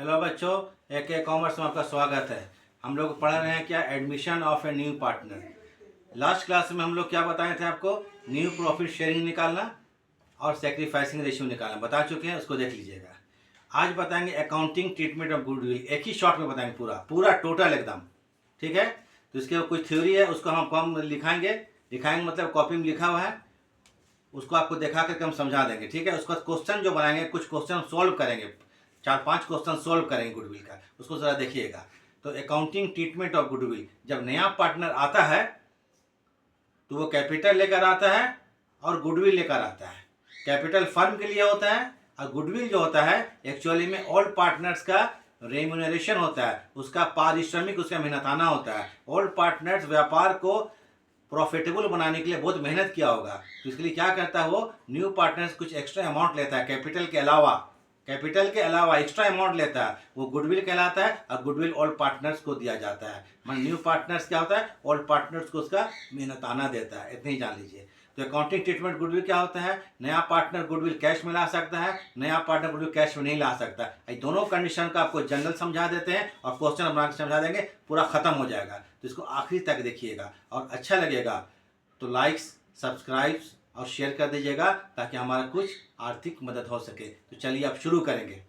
Hello बच्चों, एक commerce में आपका स्वागत है। हम लोग पढ़ रहे हैं क्या, admission of A new partner. Last class में हम लोग क्या बताए थे आपको, न्यू प्रॉफिट शेयरिंग निकालना और सेक्रीफाइसिंग रेशियो निकालना बता चुके हैं, उसको देख लीजिएगा। आज बताएंगे अकाउंटिंग ट्रीटमेंट ऑफ गुडविल, एक ही शॉर्ट में बताएंगे पूरा पूरा टोटल एकदम, ठीक है। तो इसके कुछ थ्योरी है, उसको हम लिखाएंगे मतलब कॉपी में लिखा हुआ है, उसको आपको दिखा करके हम समझा देंगे, ठीक है। उसका क्वेश्चन जो बनाएंगे, कुछ क्वेश्चन सॉल्व करेंगे, 4-5 क्वेश्चन सॉल्व करेंगे गुडविल का, उसको ज़रा देखिएगा। तो अकाउंटिंग ट्रीटमेंट ऑफ गुडविल, जब नया पार्टनर आता है तो वो कैपिटल लेकर आता है और गुडविल लेकर आता है। कैपिटल फर्म के लिए होता है और गुडविल जो होता है एक्चुअली में ऑल पार्टनर्स का रेम्यूनरेशन होता है, उसका पारिश्रमिक, उसका मेहनताना होता है। ऑल पार्टनर्स व्यापार को प्रॉफिटेबल बनाने के लिए बहुत मेहनत किया होगा, तो इसके लिए क्या करता है वो, न्यू पार्टनर्स कुछ एक्स्ट्रा अमाउंट लेता है, कैपिटल के अलावा एक्स्ट्रा अमाउंट लेता है, वो गुडविल कहलाता है और गुडविल ऑल पार्टनर्स को दिया जाता है। मान न्यू पार्टनर्स क्या होता है, ऑल पार्टनर्स को उसका मेहनताना देता है, इतना ही जान लीजिए। तो अकाउंटिंग ट्रीटमेंट गुडविल क्या होता है, नया पार्टनर गुडविल कैश में ला सकता है, नया पार्टनर गुडविल कैश में नहीं ला सकता। ये दोनों कंडीशन का आपको जनरल समझा देते हैं और क्वेश्चन बना के समझा देंगे, पूरा खत्म हो जाएगा। तो इसको आखिरी तक देखिएगा और अच्छा लगेगा तो लाइक्स, सब्सक्राइब्स और शेयर कर दीजिएगा ताकि हमारा कुछ आर्थिक मदद हो सके। तो चलिए अब शुरू करेंगे।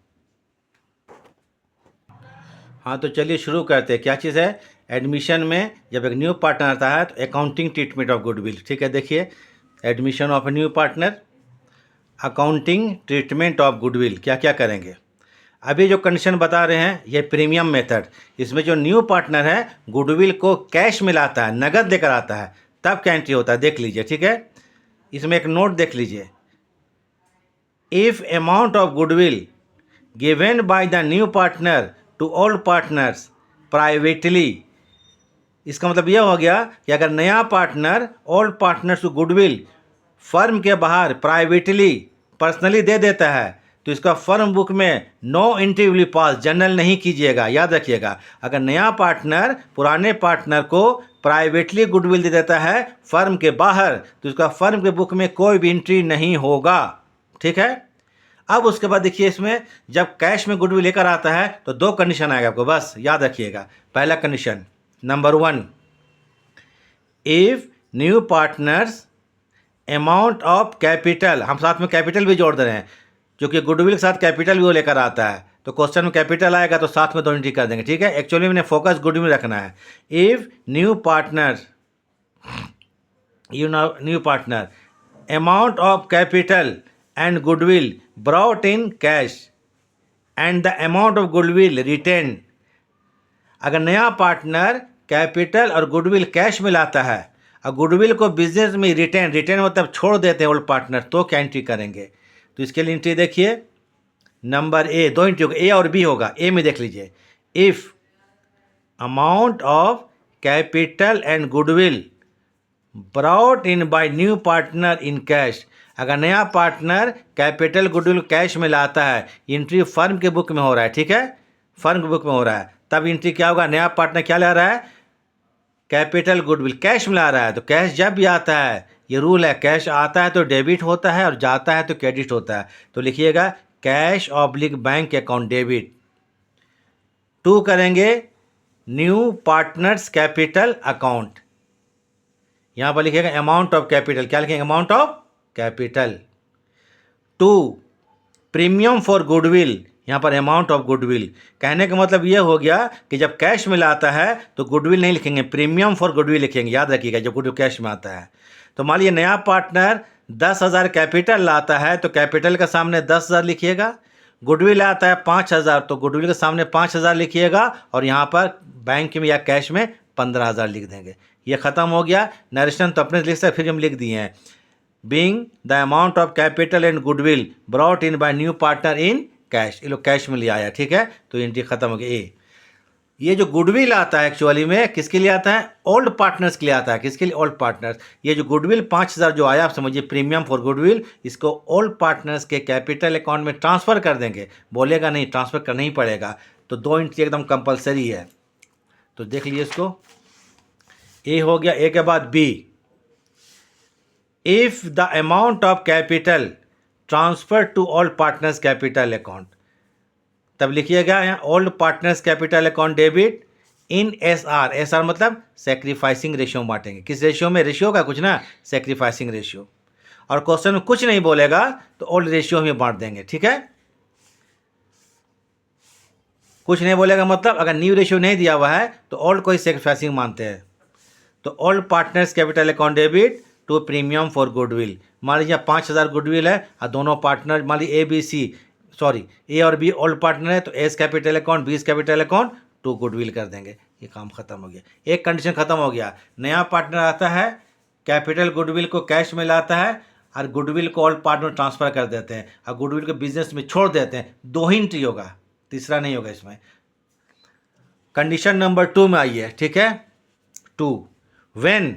हाँ, तो चलिए शुरू करते हैं। क्या चीज़ है, एडमिशन में जब एक न्यू पार्टनर आता है तो अकाउंटिंग ट्रीटमेंट ऑफ गुडविल, ठीक है। देखिए, admission of A new partner, accounting treatment of goodwill, क्या क्या करेंगे। अभी जो कंडीशन बता रहे हैं ये प्रीमियम मेथड, इसमें जो न्यू पार्टनर है गुडविल को कैश में लाता है, नगद लेकर आता है, तब क्या एंट्री होता है देख लीजिए, ठीक है। इसमें एक नोट देख लीजिए, if amount of goodwill given by the new partner to all partners privately, इसका मतलब यह हो गया कि अगर नया पार्टनर ऑल पार्टनर्स को गुडविल फर्म के बाहर प्राइवेटली पर्सनली दे देता है तो इसका फर्म बुक में no entry will pass, journal नहीं कीजिएगा, याद रखिएगा। अगर नया पार्टनर पुराने पार्टनर को प्राइवेटली गुडविल दे देता है फर्म के बाहर तो इसका फर्म के बुक में कोई भी एंट्री नहीं होगा, ठीक है। अब उसके बाद देखिए, इसमें जब कैश में गुडविल लेकर आता है तो दो कंडीशन आएगा आपको, बस याद रखिएगा। पहला condition number 1, if new partners amount of capital, हम साथ में कैपिटल भी जोड़ दे रहे हैं क्योंकि गुडविल के साथ कैपिटल भी वो लेकर आता है, तो क्वेश्चन में कैपिटल आएगा तो साथ में दो एंट्री कर देंगे, ठीक है। एक्चुअली मैंने फोकस गुडविल रखना है। If new partner amount of capital and goodwill brought in cash and the amount of goodwill retained, अगर नया पार्टनर कैपिटल और गुडविल कैश में लाता है और गुडविल को बिजनेस में रिटेन मतलब छोड़ देते हैं ओल्ड पार्टनर, तो क्या एंट्री करेंगे। तो इसके लिए एंट्री देखिए, नंबर ए, दो एंट्री होगा, ए और बी होगा। ए में देख लीजिए, if amount of capital and goodwill brought in bye new partner in cash, अगर नया पार्टनर कैपिटल गुडविल कैश में लाता है, एंट्री फर्म के बुक में हो रहा है, ठीक है, फर्म के बुक में हो रहा है, तब एंट्री क्या होगा, नया पार्टनर क्या ला रहा है, कैपिटल गुडविल कैश में ला रहा है। तो कैश जब भी आता है, ये रूल है, कैश आता है तो डेबिट होता है और जाता है तो क्रेडिट होता है। तो लिखिएगा cash oblique bank account debit. 2 करेंगे न्यू पार्टनर्स कैपिटल अकाउंट, यहाँ पर लिखिएगा अमाउंट ऑफ कैपिटल, क्या लिखेंगे, amount of capital. 2 premium for goodwill, यहाँ पर अमाउंट ऑफ गुडविल, कहने का मतलब ये हो गया कि जब कैश में लाता है तो गुडविल नहीं लिखेंगे, प्रीमियम फॉर गुडविल लिखेंगे, याद रखिएगा जब गुडविल कैश में आता है। तो मान लीजिए नया पार्टनर 10,000 कैपिटल लाता है तो कैपिटल के सामने 10,000 लिखिएगा, गुडविल आता है 5,000 तो गुडविल के सामने 5,000 लिखिएगा और यहाँ पर बैंक में या कैश में 15,000 लिख देंगे। ये ख़त्म हो गया। नरेशन तो अपने लिख सकते, फिर हम लिख दिए हैं, being the amount of capital and goodwill brought in bye new partner in cash, ये लोग कैश में ले आया, ठीक है। तो एंट्री खत्म हो गई। ए, ये जो गुडविल आता है एक्चुअली में किसके लिए आता है, ओल्ड पार्टनर्स के लिए आता है। किसके लिए, ओल्ड पार्टनर्स। ये जो गुडविल 5,000 जो आया, आप समझिए प्रीमियम फॉर गुडविल, इसको ओल्ड पार्टनर्स के कैपिटल अकाउंट में ट्रांसफ़र कर देंगे, बोलेगा नहीं, ट्रांसफ़र करना ही पड़ेगा। तो दो एंट्री एकदम कंपलसरी है। तो देख लीजिए इसको, ए हो गया। ए के बाद B, if the amount of capital transfer to all partners capital account, तब लिखिएगा यहाँ old partners capital account debit in SR। SR मतलब सेक्रीफाइसिंग रेशियो में बांटेंगे। किस रेशियो में? रेशियो का कुछ ना, सेक्रीफाइसिंग रेशियो। और क्वेश्चन में कुछ नहीं बोलेगा तो ओल्ड रेशियो में बांट देंगे, ठीक है। कुछ नहीं बोलेगा मतलब अगर न्यू रेशियो नहीं दिया हुआ है तो ओल्ड को ही सेक्रीफाइसिंग मानते हैं। तो old partners capital account debit to premium for goodwill. मान लीजिए 5,000 गुडविल है और दोनों पार्टनर मान लीजिए ए और बी ओल्ड पार्टनर है, तो A's capital account B's capital account to goodwill कर देंगे। ये काम खत्म हो गया, एक कंडीशन खत्म हो गया। नया पार्टनर आता है, कैपिटल गुडविल को कैश में लाता है और गुडविल को ओल्ड पार्टनर ट्रांसफर कर देते हैं और गुडविल को बिजनेस में छोड़ देते हैं। दो ही एंट्री होगा, तीसरा नहीं होगा इसमें। कंडीशन नंबर 2 में आइए, ठीक है। 2, when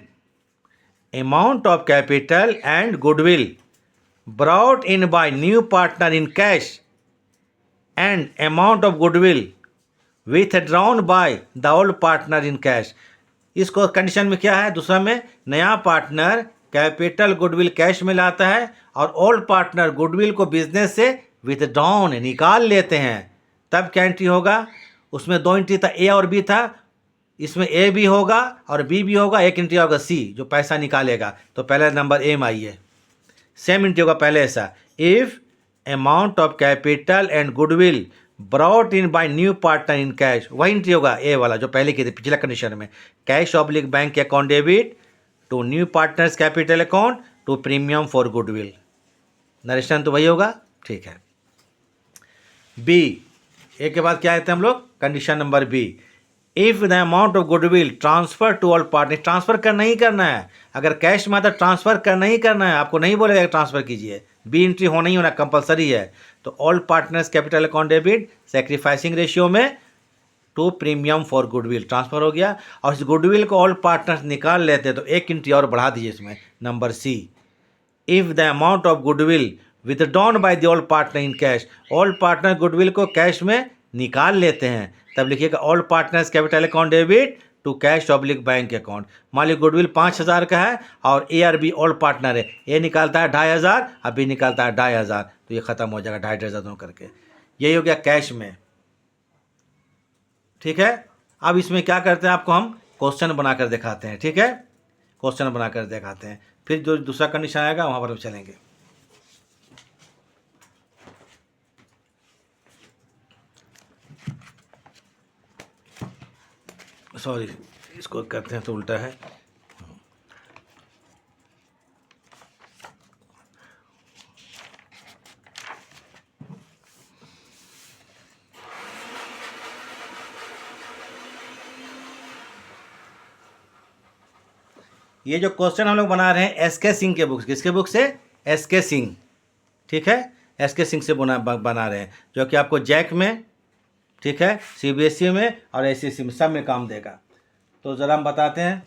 amount of capital and goodwill brought in by new partner in cash and amount of goodwill withdrawn by the old partner in cash। इसको कंडीशन में क्या है? दूसरा में नया पार्टनर कैपिटल गुडविल कैश में लाता है और ओल्ड पार्टनर गुडविल को बिजनेस से विथड्रॉन निकाल लेते हैं, तब क्या एंट्री होगा? उसमें दो एंट्री था, ए और बी था, इसमें ए भी होगा और बी भी होगा, एक एंट्री होगा सी जो पैसा निकालेगा। तो पहला नंबर ए में आइए, सेम एंट्री होगा पहले ऐसा, if amount of capital and goodwill brought in bye new partner in cash, वही एंट्री होगा ए वाला जो पहले की थी पिछला कंडीशन में। Cash oblique bank account debit to new partners capital account to premium for goodwill. Narration तो वही होगा, ठीक है। बी, ए के बाद क्या आते हैं हम लोग? Condition number B, if the amount of goodwill transfer to all partner. Transfer करना ही करना है, अगर कैश में आता ट्रांसफर करना ही करना है, आपको नहीं बोलेगा ट्रांसफर कीजिए, बी एंट्री होना ही होना कंपलसरी है। तो all partners capital account debit sacrificing ratio में to premium for goodwill transfer हो गया। और इस गुडविल को ऑल पार्टनर्स निकाल लेते हैं तो एक एंट्री और बढ़ा दीजिए इसमें, number C, if the amount of goodwill withdrawn by the old partner in cash. Old partner goodwill को कैश में निकाल लेते हैं, तब लिखिएगा all partners capital account debit to cash oblique bank account. मान लीजिए गुडविल 5,000 का है और ए और बी ओल्ड पार्टनर है, ए निकालता है 2,500 और बी निकालता है 2,500, तो ये खत्म हो जाएगा 2,500 दोनों करके। यही हो गया कैश में, ठीक है। अब इसमें क्या करते हैं, आपको हम क्वेश्चन बनाकर दिखाते हैं, ठीक है। क्वेश्चन बनाकर दिखाते हैं, फिर जो दूसरा कंडीशन आएगा वहाँ पर हम चलेंगे। सॉरी, इसको करते हैं तो उल्टा है। ये जो क्वेश्चन हम लोग बना रहे हैं एसके सिंह के बुक, किसके बुक से? एसके सिंह, ठीक है। एसके सिंह से बना रहे हैं, जो कि आपको जैक में, ठीक है, सीबीएसई में और एसएससी में सब में काम देगा। तो ज़रा हम बताते हैं,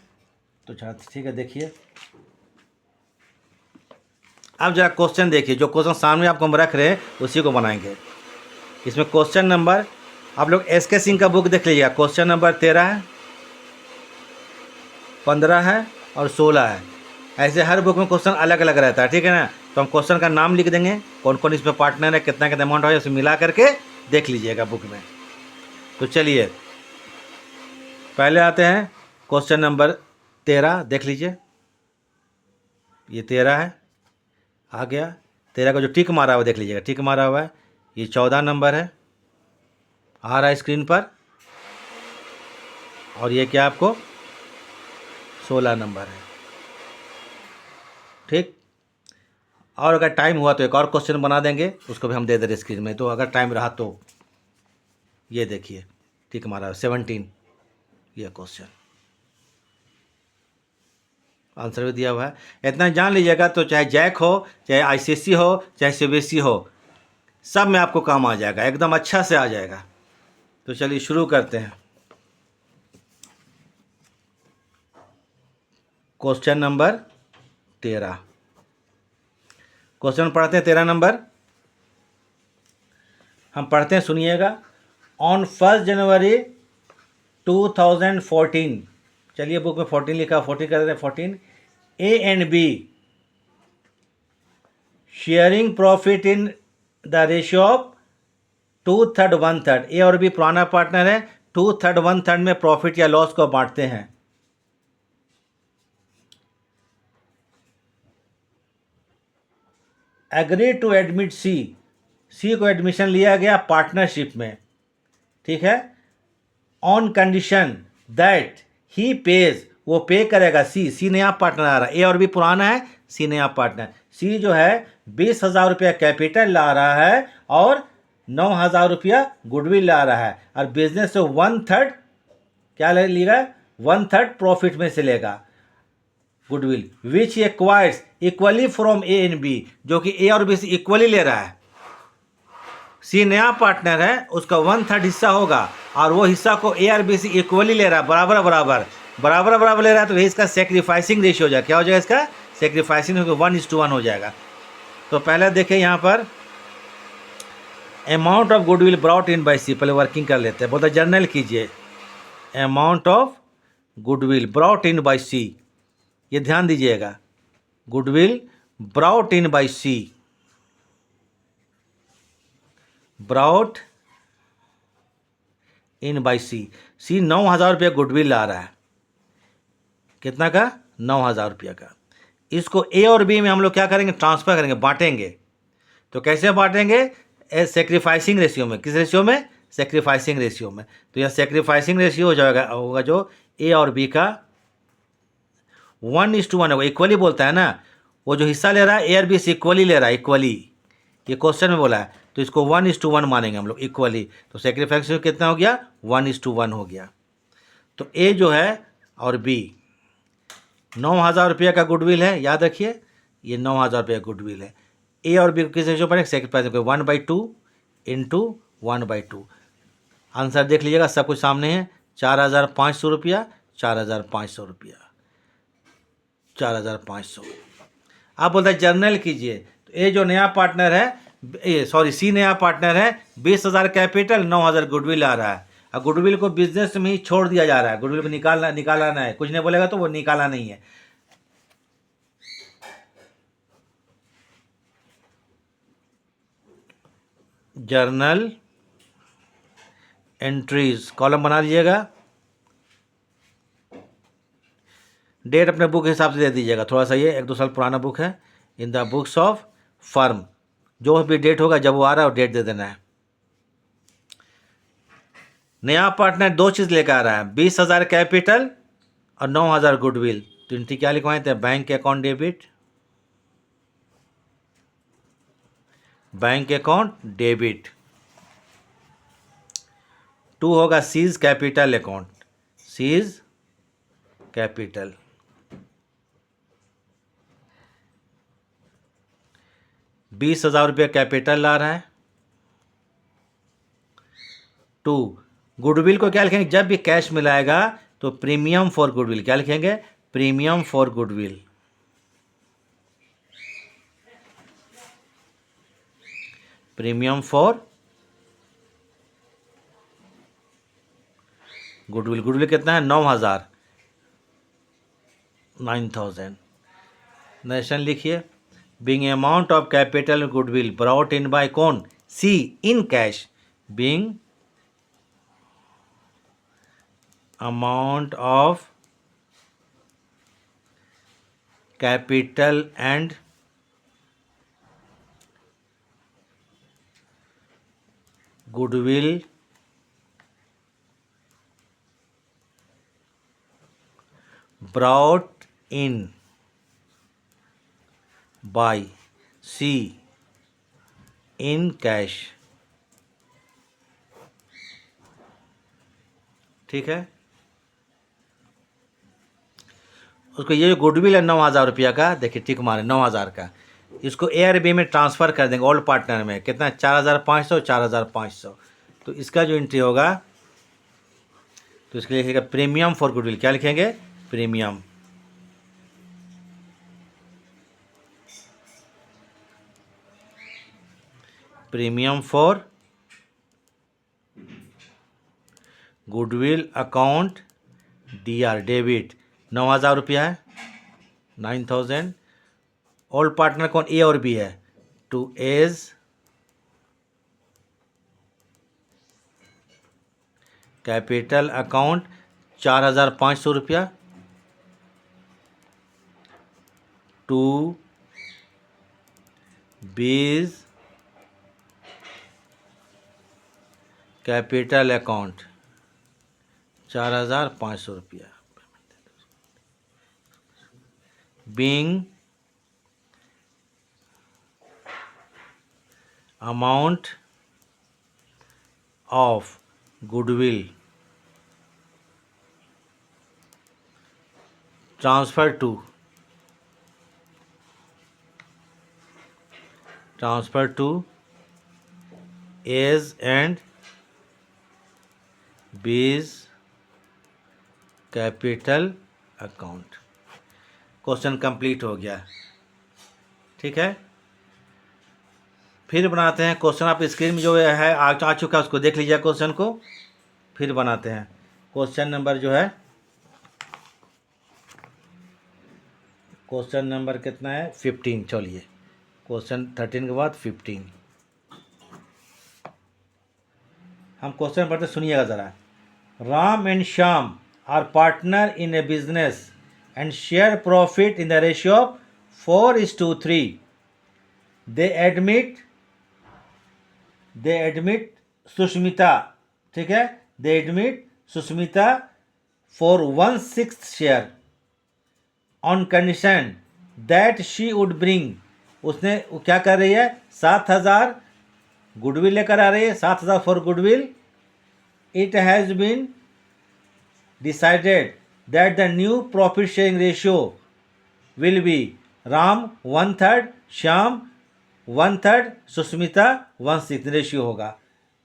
तो ठीक है, देखिए। अब जरा क्वेश्चन देखिए, जो क्वेश्चन सामने आपको हम रख रहे हैं उसी को बनाएंगे। इसमें क्वेश्चन नंबर, आप लोग एसके सिंह का बुक देख लीजिएगा, क्वेश्चन नंबर 13 है, 15 है और 16 है। ऐसे हर बुक में क्वेश्चन अलग अलग रहता है, ठीक है ना। तो हम क्वेश्चन का नाम लिख देंगे, कौन कौन इसमें पार्टनर है, कितना कितना अमाउंट है, उसे मिला करके देख लीजिएगा बुक में। तो चलिए पहले आते हैं क्वेश्चन नंबर 13, देख लीजिए। ये 13 है, आ गया। 13 का जो टिक मारा हुआ देख लीजिएगा, टिक मारा हुआ है। ये 14 नंबर है, आ रहा है स्क्रीन पर। और ये क्या आपको 16 नंबर है, ठीक। और अगर टाइम हुआ तो एक और क्वेश्चन बना देंगे, उसको भी हम दे दे रहे स्क्रीन में। तो अगर टाइम रहा तो ये देखिए, टिक मारा 17, ये क्वेश्चन आंसर भी दिया हुआ है। इतना जान लीजिएगा तो चाहे जैक हो, चाहे आईसीएसई हो, चाहे सीबीएसई हो, सब में आपको काम आ जाएगा, एकदम अच्छा से आ जाएगा। तो चलिए शुरू करते हैं। क्वेश्चन नंबर 13, क्वेश्चन पढ़ते हैं 13 नंबर। हम पढ़ते हैं, सुनिएगा। ऑन 1 जनवरी 2014, चलिए बुक में 14 लिखा, 14 कर देते हैं 14। ए and be sharing profit in the ratio of 2/3 1/3, ए और बी पुराना पार्टनर है, 2/3 1/3 में प्रॉफिट या लॉस को बांटते हैं। एग्री टू एडमिट सी, सी को एडमिशन लिया गया पार्टनरशिप में, ठीक है, on condition that he page, वो पे करेगा, सी नया पार्टनर आ रहा है, ए और बी पुराना है, सी नया पार्टनर, सी जो है 20,000 रुपया कैपिटल ला रहा है और 9,000 रुपया गुडविल ला रहा है, और बिजनेस से 1/3 क्या लेगा, 1/3 प्रॉफिट में से लेगा goodwill, which acquires equally from A and B, जो कि ए और बी से इक्वली ले रहा है। सी नया पार्टनर है, उसका 1/3 हिस्सा होगा और वो हिस्सा को ए और बी से इक्वली ले रहा है, बराबर बराबर बराबर बराबर ले रहा है, तो इसका सेक्रीफाइसिंग रेशियो हो जाएगा, क्या हो जाएगा इसका सेक्रीफाइसिंग, 1:1 हो जाएगा। तो पहले देखिए यहाँ पर amount of goodwill brought in by c, पहले वर्किंग कर लेते हैं, बोलते जर्नल कीजिए, amount of goodwill brought in by c, ये ध्यान दीजिएगा, goodwill brought in by c, brought in by c, c 9,000 रुपया गुडविल ला रहा है, कितना का 9,000 रुपया का, इसको ए और बी में हम लोग क्या करेंगे, ट्रांसफर करेंगे, बांटेंगे। तो कैसे बांटेंगे, सेक्रीफाइसिंग रेशियो में, किस रेशियो में, सेक्रीफाइसिंग रेशियो में। तो यह सेक्रीफाइसिंग रेशियो हो जाएगा, होगा जो ए और बी का 1:1 होगा, इक्वली बोलता है ना, वो जो हिस्सा ले रहा है ए और बी से इक्वली ले रहा है, इक्वली, ये क्वेश्चन में बोला है, तो इसको 1:1 मानेंगे हम लोग, इक्वली। तो सेक्रीफाइसिंग कितना हो गया, 1:1 हो गया। तो ए जो है और बी 9,000 रुपये का गुडविल है, याद रखिए ये 9,000 रुपये का गुडविल है, ए और बी को किस रेशियो पर, सेक्रीफाइसिंग 1/2 इंटू 1/2। आंसर देख लीजिएगा, सब कुछ सामने है, 4,500 रुपया, 4,500 रुपया, 4,500। आप बोलते हैं जर्नल कीजिए, तो ये जो नया पार्टनर है, सॉरी सी नया पार्टनर है, 20,000 कैपिटल, 9,000 गुडविल आ रहा है, और गुडविल को बिजनेस में ही छोड़ दिया जा रहा है, गुडविल को निकालना है, कुछ नहीं बोलेगा तो वो निकाला नहीं है। जर्नल एंट्रीज कॉलम बना लीजिएगा, डेट अपने बुक के हिसाब से दे दीजिएगा, थोड़ा सा ये 1-2 साल पुराना बुक है, in the books of firm, जो भी डेट होगा जब वो आ रहा है वो डेट दे देना है। नया पार्टनर 2 चीज़ लेकर आ रहा है, 20,000 कैपिटल और 9,000 गुडविल, तो इनकी क्या लिखवाए थे, bank account debit, bank account debit. 2 होगा seize capital account, seize capital, 20,000 रुपये कैपिटल ला रहा है। 2 गुडविल को क्या लिखेंगे, जब भी कैश मिलाएगा तो प्रीमियम फॉर गुडविल, क्या लिखेंगे, premium for goodwill, premium for goodwill, goodwill कितना है 9,000, 9,000। नेशन लिखिए, being amount of capital goodwill brought in by कौन, c in cash, being amount of capital and goodwill brought in by C in cash, ठीक है। उसको ये जो goodwill है 9,000 रुपया का, देखिए टिक मारे 9,000 का, इसको ए और बी में ट्रांसफ़र कर देंगे, ओल्ड पार्टनर में, कितना 4,500, 4,500। तो इसका जो एंट्री होगा, तो इसके लिए लिखेगा प्रीमियम फॉर गुडविल, क्या लिखेंगे, premium, premium for goodwill account DR debit, 9,000 रुपया है, 9,000। ओल्ड पार्टनर कौन, ए और बी है, टू एज कैपिटल अकाउंट 4,500 रुपया टू बीज कैपिटल अकाउंट 4,500 रुपया being amount of goodwill transfer to A's and B's capital account. Question complete हो गया। ठीक है, फिर बनाते हैं क्वेश्चन। आप स्क्रीन में जो है आ चुका है उसको देख लीजिए क्वेश्चन को। फिर बनाते हैं क्वेश्चन नंबर जो है, क्वेश्चन नंबर कितना है 15। चलिए क्वेश्चन 13 के बाद 15 हम क्वेश्चन पढ़ते सुनिएगा ज़रा। Ram and Shyam are partner in a business and share profit in the ratio of 4:3. They admit Sushmita, ठीक है, they admit Sushmita for 1/6 share on condition that she would bring, उसने क्या कर रही है 7,000 गुडविल लेकर आ रही है, 7,000 for goodwill. It has been decided that the new profit sharing ratio will be Ram 1/3, Shyam 1/3, Sushmita 1/6 ratio होगा।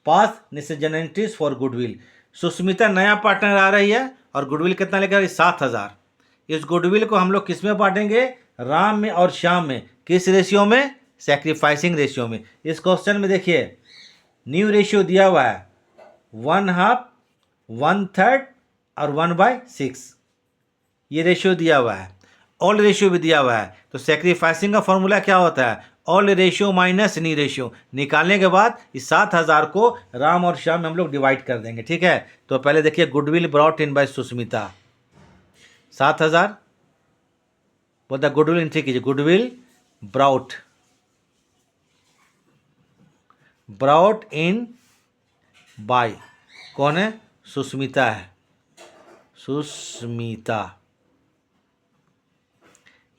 पास नेसेसरीज फॉर गुडविल, सुष्मिता नया पार्टनर आ रही है और गुडविल कितना लेकर आ रही है 7,000। इस गुडविल को हम लोग किस में बांटेंगे, राम में और श्याम में। किस रेशियो में, सैक्रिफाइसिंग रेशियो में। इस क्वेश्चन में देखिए न्यू रेशियो दिया हुआ है 1/2, 1/3 और 1/6, ये रेशियो दिया हुआ है। ऑल रेशियो भी दिया हुआ है। तो सैक्रिफाइसिंग का फॉर्मूला क्या होता है, ऑल रेशियो माइनस नी रेशियो। निकालने के बाद इस 7,000 को राम और श्याम में हम लोग डिवाइड कर देंगे। ठीक है, तो पहले देखिए goodwill brought in bye Sushmita 7,000, बोलता गुडविल इन, ठीक है, गुडविल ब्राउट इन बाय कौन है, सुष्मिता है, सुष्मिता।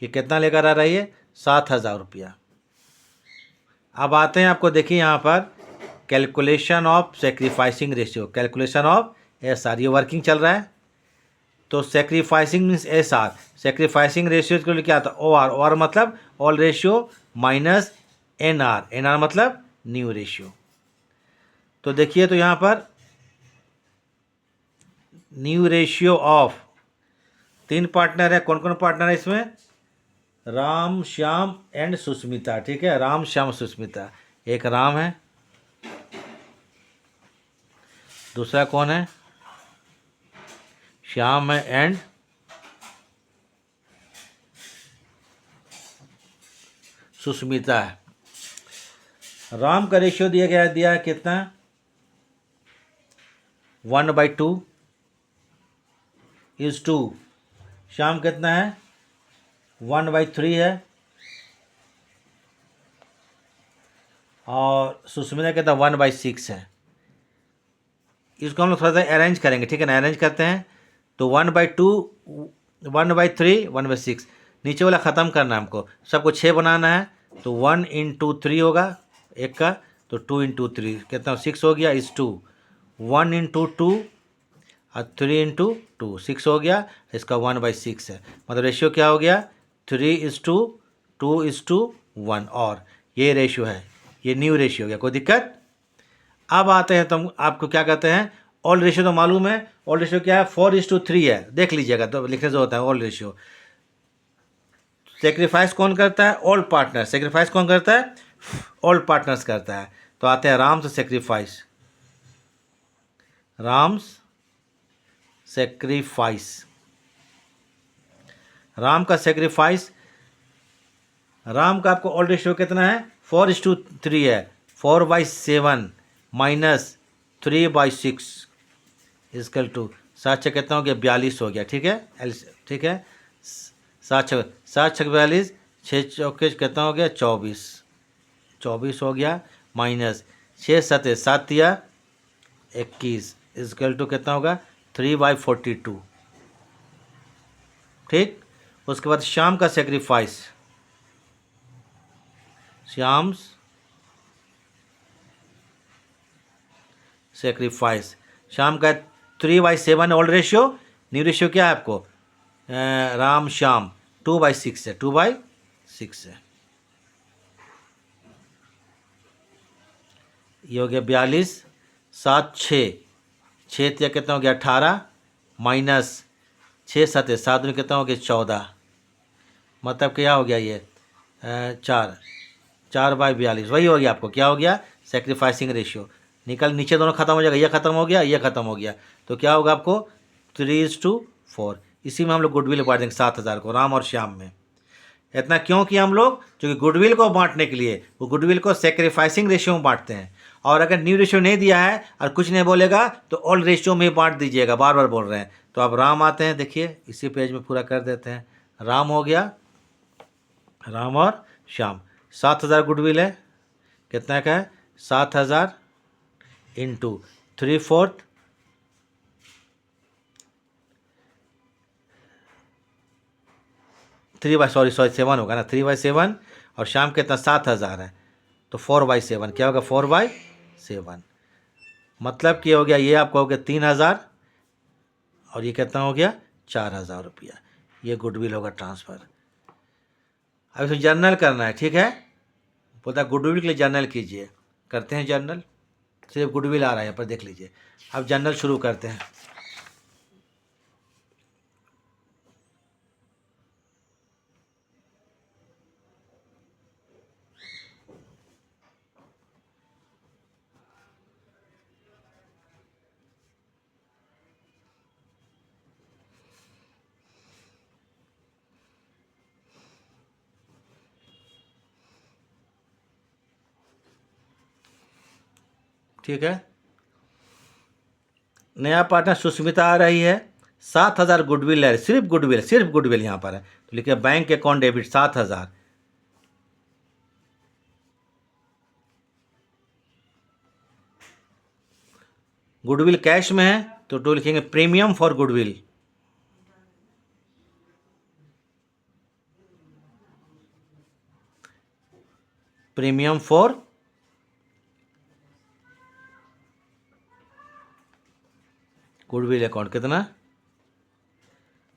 ये कितना लेकर आ रही है 7,000 रुपया। अब आते हैं आपको देखिए यहाँ पर calculation of sacrificing ratio, calculation of SR, ये वर्किंग चल रहा है। तो sacrificing means SR, sacrificing ratio के लिए क्या आता है OR मतलब ऑल रेशियो माइनस NR मतलब न्यू रेशियो। तो देखिए तो यहाँ पर न्यू रेशियो ऑफ 3 पार्टनर है। कौन कौन पार्टनर है इसमें, राम श्याम एंड सुष्मिता। ठीक है, राम श्याम सुष्मिता। एक राम है, दूसरा कौन है, श्याम है एंड सुष्मिता है। राम का रेशियो दिया है कितना 1/2 इज टू, श्याम कितना है 1/3 है, और सुष्मिता कितना 1/6 है। इसको हम लोग थोड़ा सा अरेंज करेंगे। ठीक है ना, अरेंज करते हैं। तो 1/2, 1/3, 1/6, नीचे वाला ख़त्म करना है हमको, सबको 6 बनाना है। तो 1 × 3 होगा एक का, तो 2 × 3 कितना 6 हो गया इस 2, 1 × 2 और 3 × 2 6 हो गया। इसका 1/6 है, मतलब रेशियो क्या हो गया 3:2:1, और ये रेशियो है, ये न्यू रेशियो हो गया। कोई दिक्कत। अब आते हैं तो आपको क्या कहते हैं, ऑल रेशियो तो मालूम है। ऑल रेशियो क्या है 4:3 है, देख लीजिएगा तो लिखने से होता है ऑल रेशियो। सेक्रीफाइस कौन करता है, ऑल पार्टनर। सेक्रीफाइस कौन करता है, ऑल पार्टनर्स करता है। तो आते हैं राम से सेक्रीफाइस, राम्स सेक्रीफाइस, राम का सेक्रीफाइस। राम का आपको ऑल रेशियो कितना है 4:3 है, 4/7 माइनस 3/6, इजकल टू 7 छः कितना हो गया 42 हो गया, ठीक है एल, ठीक है 7 छः 42, 6 चौके कितना हो गया 24 हो गया, माइनस 6 7 या 21 इजकल टू कितना होगा 3/42, ठीक। उसके बाद शाम का सेक्रीफाइस, शाम्स सेक्रीफाइस, शाम का 3/7 ओल्ड रेशियो, न्यू रेशियो क्या है आपको राम शाम 2/6 है, 2/6 है। ये हो गया 42, 7 6 6 कितना हो गया 18, माइनस 6 7 में कितना हो गया 14, मतलब क्या हो गया ये 4/42 वही हो गया आपको, क्या हो गया सेक्रीफाइसिंग रेशियो। निकल नीचे दोनों खत्म हो जाएगा, ये खत्म हो गया ये खत्म हो गया, तो क्या होगा आपको 3:4। इसी में हम लोग गुडविल बांट देंगे 7,000 को राम और श्याम में। इतना क्यों किया हम लोग, क्योंकि गुडविल को बांटने के लिए वो गुडविल को सेक्रीफाइसिंग रेशियो में बांटते हैं, और अगर न्यू रेशियो नहीं दिया है और कुछ नहीं बोलेगा तो ओल्ड रेशियो में बांट दीजिएगा, बार बार बोल रहे हैं। तो अब राम आते हैं, देखिए इसी पेज में पूरा कर देते हैं। राम हो गया, राम और श्याम 7,000 गुडविल है, कितना का है 7,000 इंटू 3/4 7 होगा ना 3/7, और शाम कितना 7,000 है तो 4/7 क्या होगा 4/7, मतलब कि हो गया ये आपका हो गया 3,000 और ये कितना हो गया 4,000 रुपया, ये गुडविल होगा ट्रांसफ़र। अब इसमें जर्नल करना है, ठीक है, बोलता है गुडविल के लिए जर्नल कीजिए, करते हैं जर्नल, सिर्फ गुडविल आ रहा है यहाँ पर देख लीजिए। अब जर्नल शुरू करते हैं। ठीक है, नया पार्टनर सुष्मिता आ रही है, 7,000 गुडविल है, सिर्फ गुडविल यहाँ पर है, तो लिखिए bank account debit 7,000, goodwill cash में है तो टू लिखेंगे premium for goodwill, premium for goodwill account कितना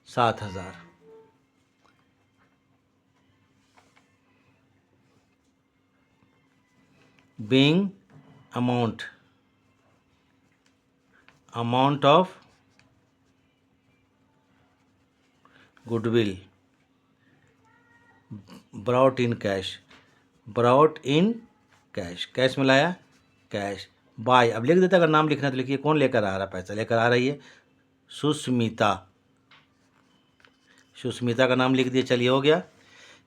7,000, being amount of goodwill brought in cash, cash में लाया कैश बाय, अब लिख देता, अगर नाम लिखना तो लिखिए कौन लेकर आ रहा है, पैसा लेकर आ रही है सुष्मिता का नाम लिख दिए, चलिए हो गया।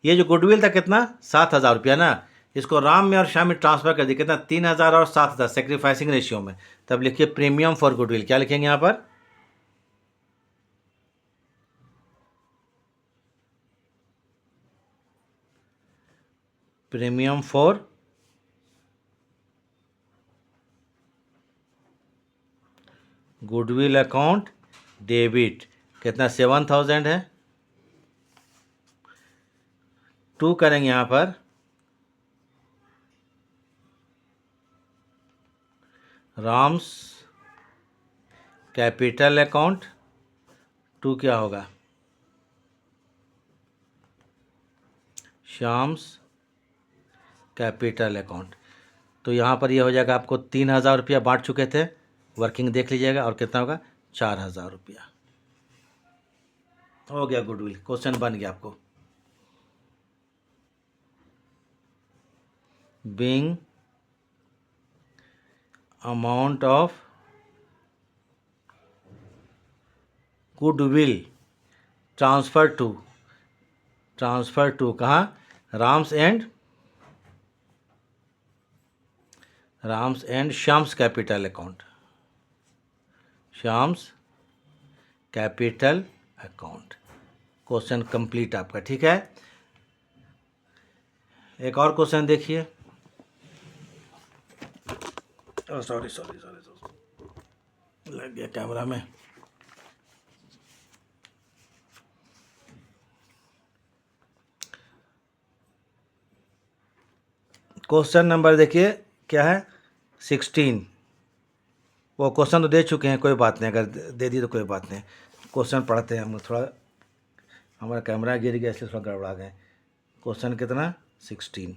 ये जो गुडविल था कितना 7,000 रुपया ना, इसको राम में और श्याम में ट्रांसफर कर दिया, कितना 3,000 और 7,000 सेक्रीफाइसिंग रेशियो में, तब लिखिए प्रीमियम फॉर गुडविल, क्या लिखेंगे यहाँ पर premium for goodwill account debit, कितना 7,000 है, 2 करेंगे यहाँ पर राम्स कैपिटल अकाउंट, 2 क्या होगा श्याम्स कैपिटल अकाउंट, तो यहाँ पर ये हो जाएगा आपको 3,000 रुपया बांट चुके थे, वर्किंग देख लीजिएगा, और कितना होगा 4,000 रुपया हो गया गुडविल, क्वेश्चन बन गया आपको। Being amount of goodwill transfer to कहाँ Ram's and Shyam's capital account, Shyam's capital account. Question complete आपका, ठीक है। एक और क्वेश्चन देखिए। सॉरी सॉरी सॉरी, लग गया कैमरा में। क्वेश्चन नंबर देखिए क्या है, 16। वो क्वेश्चन तो दे चुके हैं, कोई बात नहीं, अगर दे दी तो कोई बात नहीं। क्वेश्चन पढ़ते हैं हम, थोड़ा हमारा कैमरा गिर गया इसलिए थोड़ा गड़बड़ा गए। क्वेश्चन कितना, 16,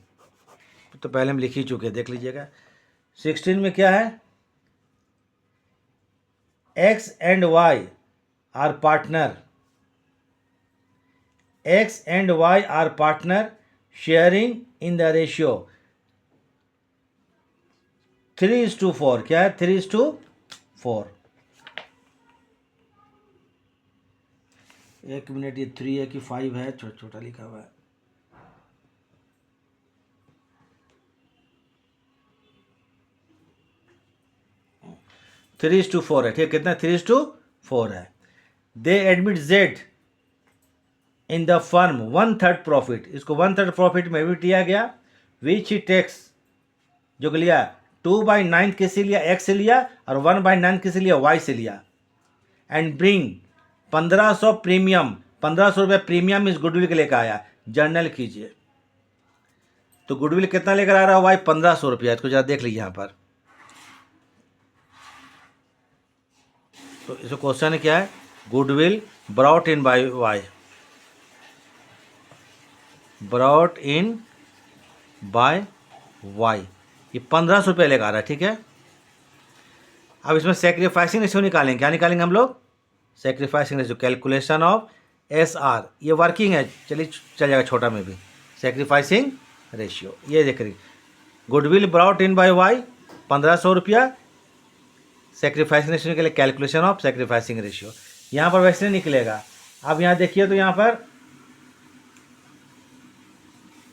तो पहले हम लिख ही चुके हैं, देख लीजिएगा। 16 में क्या है, X and Y are partner, X and Y are partner sharing in the ratio 3:4। क्या है, 3:4। 1 मिनट, ये 3 है कि 5 है, छोटा छोटा लिखा हुआ है। थ्री इज टू फोर है, ठीक है। कितना, 3:4 है। दे admit Z in the firm 1/3 profit, इसको 1/3 प्रॉफिट में एडमिट किया गया। विच ही टेक्स, जो कि लिया 2/9 किसे लिया, एक्स से लिया, और 1/9 किसे लिया, वाई से लिया। एंड ब्रिंग 1500 प्रीमियम, 1500 रुपये प्रीमियम इस गुडविल के लेकर आया। जर्नल कीजिए। तो गुडविल कितना लेकर आ रहा है, वाई 1500 रुपया। इसको जरा देख लीजिए यहाँ पर। तो इसको क्वेश्चन क्या है, goodwill brought in by Y, brought in by Y, ये 1500 रुपये लेकर आ रहा है, ठीक है। अब इसमें सेक्रीफाइसिंग रेशियो निकालेंगे। क्या निकालेंगे हम लोग, sacrificing ratio, calculation of SR, ये वर्किंग है, चलिए चल जाएगा छोटा में भी। सेक्रीफाइसिंग रेशियो, ये देख रही, goodwill brought in by Y 1500 रुपया, सेक्रीफाइसिंग रेशियो के लिए कैलकुलेशन ऑफ सेक्रीफाइसिंग रेशियो। यहाँ पर वैसे नहीं निकलेगा। अब यहाँ देखिए, तो यहाँ पर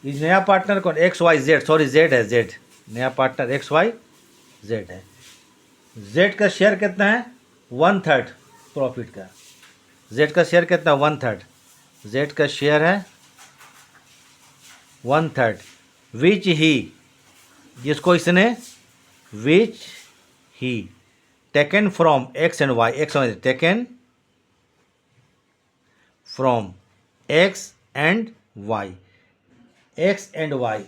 इस नया पार्टनर कौन, XYZ, सॉरी जेड है, जेड, नया पार्टनर XYZ है। जेड का शेयर कितना है, 1/3 प्रॉफिट का। जेड का शेयर कितना, 1/3। जेड का शेयर है 1/3। विच ही, जिसको इसने, which he taken from x and y, x and taken from x and y, x and y,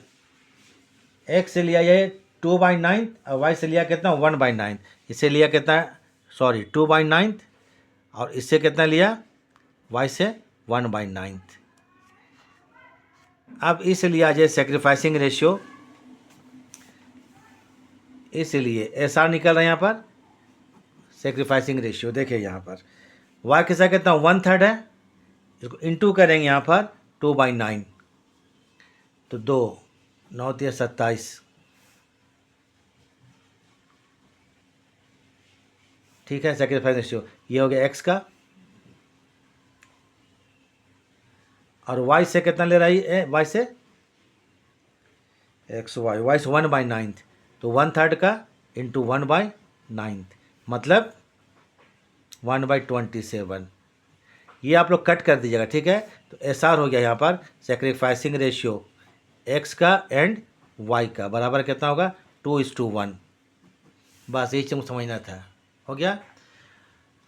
x से लिया ये 2/9 और वाई से लिया कितना, 1/9। इसे लिया कितना, सॉरी 2/9, और इससे कितना लिया, वाई से 1/9। अब इस लिया जाए सेक्रीफाइसिंग रेशियो, इसलिए SR निकल रहा है यहाँ पर, सेक्रीफाइसिंग रेशियो। देखिए यहाँ पर वाई किसा कितना, 1/3 है, इसको इंटू करेंगे यहाँ पर 2/9, तो 2 9 3 27, ठीक है। सेक्रीफाइस रेशियो ये हो गया एक्स का, और वाई से कितना ले रही है, वाई से XY, वाई से 1/9, तो 1/3 का इंटू 1/9, मतलब 1/27। ये आप लोग कट कर दीजिएगा, ठीक है। तो SR हो गया यहाँ पर सेक्रीफाइसिंग रेशियो एक्स का एंड वाई का बराबर कितना होगा, 2:1। बस यही चीज़ समझना था, हो गया।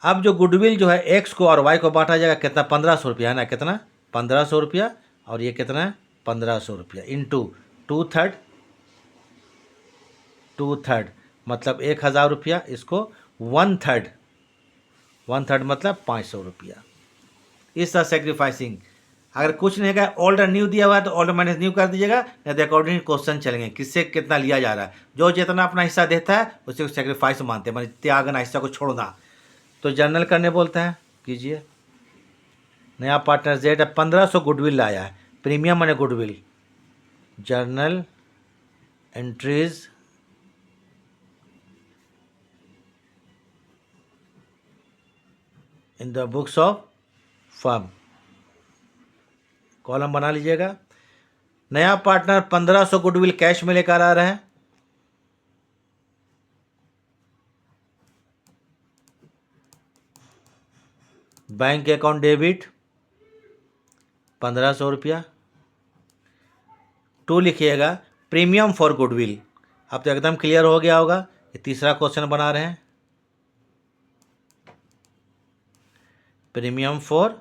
अब जो गुडविल जो है एक्स को और वाई को बांटा जाएगा, कितना, 1500 रुपया है ना, कितना, 1500 रुपया, और ये कितना है, 1500 रुपया इंटू 2/3, 2/3 मतलब 1000 रुपया, इसको 1/3, 1/3 मतलब 500 रुपया। इस तरह सेक्रीफाइसिंग, अगर कुछ नहीं है, ओल्ड और न्यू दिया हुआ है तो ओल्ड माइनस न्यू कर दीजिएगा, नहीं तो अकॉर्डिंग क्वेश्चन चलेंगे, किससे कितना लिया जा रहा है। जो जितना अपना हिस्सा देता है उसे सेक्रीफाइस मानते हैं, मानी त्यागना, हिस्सा को छोड़ना। तो जर्नल करने बोलते हैं, कीजिए। नया पार्टनर जेड है, 1500 गुडविल लाया है, प्रीमियम माने goodwill. Journal entries in the books of firm, column बना लीजिएगा। नया पार्टनर 1500 गुडविल कैश में लेकर आ रहा है, बैंक अकाउंट डेबिट 1500 रुपया। 2 लिखिएगा प्रीमियम फॉर गुडविल। अब तो एकदम क्लियर हो गया होगा, ये तीसरा क्वेश्चन बना रहे हैं। प्रीमियम फॉर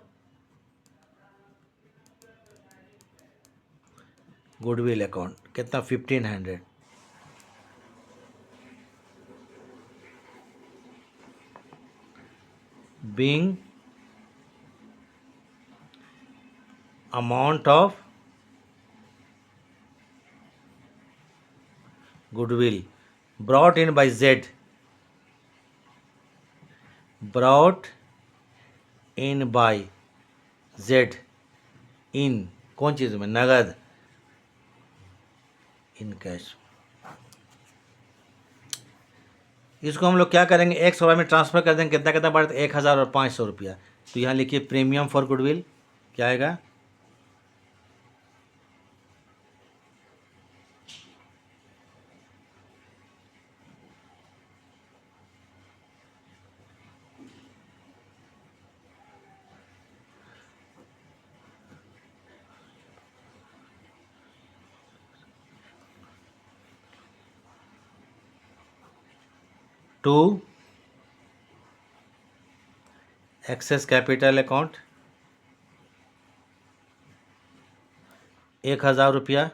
गुडविल अकाउंट कितना 1500। Being amount of goodwill brought in by Z, brought in by Z in कौन चीज़ में? नगद, इन कैश। इसको हम लोग क्या करेंगे, 100 में ट्रांसफ़र कर देंगे। कितना कितना बढ़ता है? 1000 और 500 रुपया। तो यहाँ लिखिए प्रीमियम फॉर गुडविल क्या आएगा? टू एक्सेस कैपिटल अकाउंट 1000 रुपया।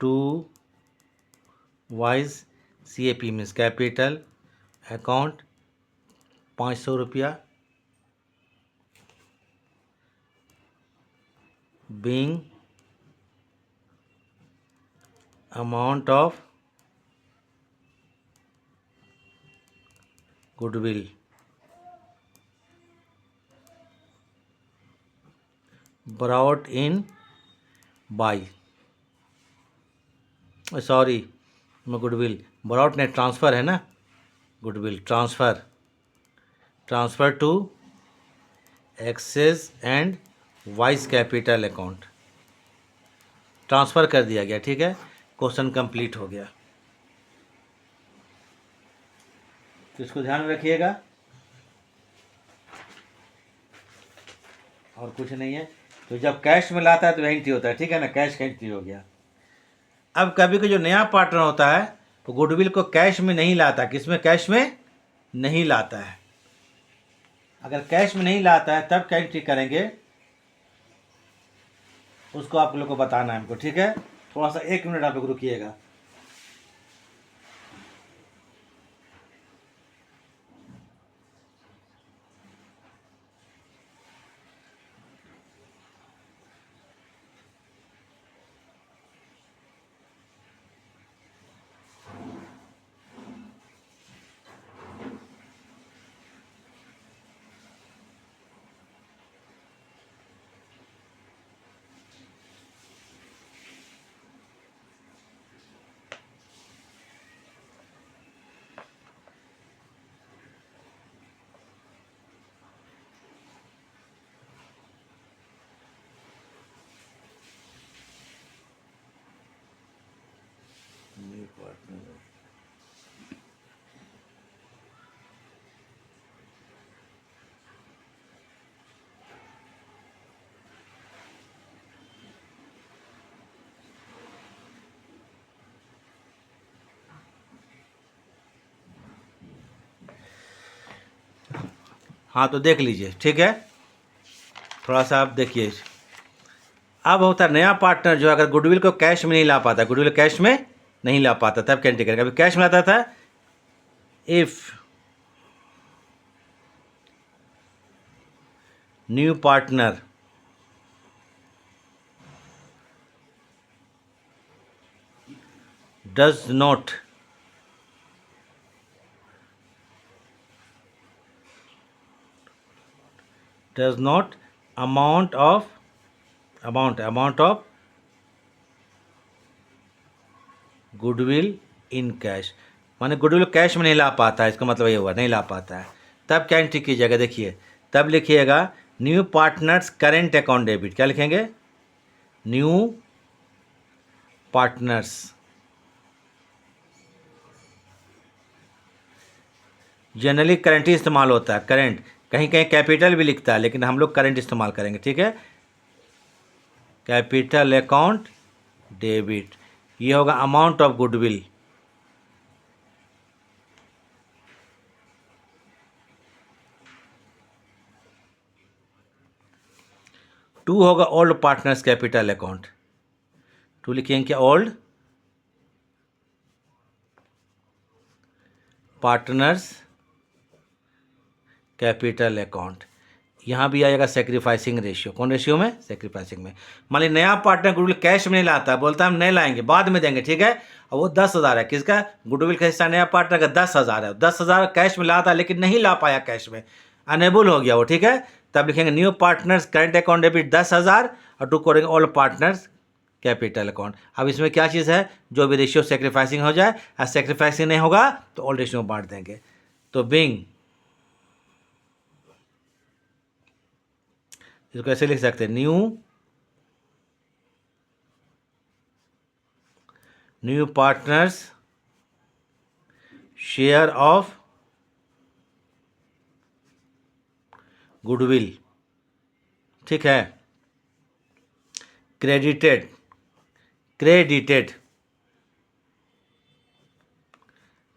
To Y's CAP means capital account 500 रुपया। Being amount of goodwill brought in by, sorry मैं गुडविल brought ने ट्रांसफ़र है ना, goodwill transfer to X's and Y's capital account, transfer कर दिया गया। ठीक है, क्वेश्चन कंप्लीट हो गया। तो इसको ध्यान में रखिएगा, और कुछ नहीं है। तो जब कैश में लाता है तो एंट्री होता है, ठीक है ना, कैश का एंट्री हो गया। अब कभी कोई जो नया पार्टनर होता है तो गुडविल को कैश में नहीं लाता। किसमें? कैश में नहीं लाता है। अगर कैश में नहीं लाता है तब क्या एंट्री करेंगे, उसको आप लोग को बताना है हमको। ठीक है, थोड़ा सा 1 मिनट आप लोग रुकिएगा। हाँ, तो देख लीजिए। ठीक है, थोड़ा सा आप देखिए। अब होता है नया पार्टनर जो अगर गुडविल को कैश में नहीं ला पाता, गुडविल कैश में नहीं ला पाता, तब क्या एंट्री करेगा? अभी कैश में लाता था, if new partner does not amount of goodwill in cash, माने गुडविल कैश में नहीं ला पाता है, इसका मतलब ये हुआ नहीं ला पाता है। तब क्या एंट्री कीजिएगा? देखिए, तब लिखिएगा new partners current account debit. क्या लिखेंगे? न्यू पार्टनर्स जनरली करंट ही इस्तेमाल होता है, करंट, कहीं कहीं कैपिटल भी लिखता है लेकिन हम लोग करंट इस्तेमाल करेंगे, ठीक है। कैपिटल अकाउंट डेबिट, ये होगा अमाउंट ऑफ गुडविल। टू होगा old partners capital account, to लिखेंगे क्या, ओल्ड पार्टनर्स कैपिटल अकाउंट। यहाँ भी आएगा सेक्रीफाइसिंग रेशियो, कौन रेशियो में, सेक्रीफाइसिंग में। मान लीजिए नया पार्टनर गुडविल कैश में नहीं लाता, बोलता हम नहीं लाएंगे बाद में देंगे, ठीक है, और वो 10,000 है, किसका, गुडविल का हिस्सा नया पार्टनर का 10,000 है, 10,000 कैश में लाता लेकिन नहीं ला पाया कैश में, अनेबल हो गया वो, ठीक है। तब लिखेंगे new partners current account debit 10,000 और टू करेंगे ऑल पार्टनर्स कैपिटल अकाउंट। अब इसमें क्या चीज़ है, जो भी रेशियो सेक्रीफाइसिंग हो जाए, और सेक्रीफाइसिंग नहीं होगा तो ऑल रेशियो में बांट देंगे। तो बिंग, इसको कैसे लिख सकते हैं, new partners share of goodwill, ठीक है, credited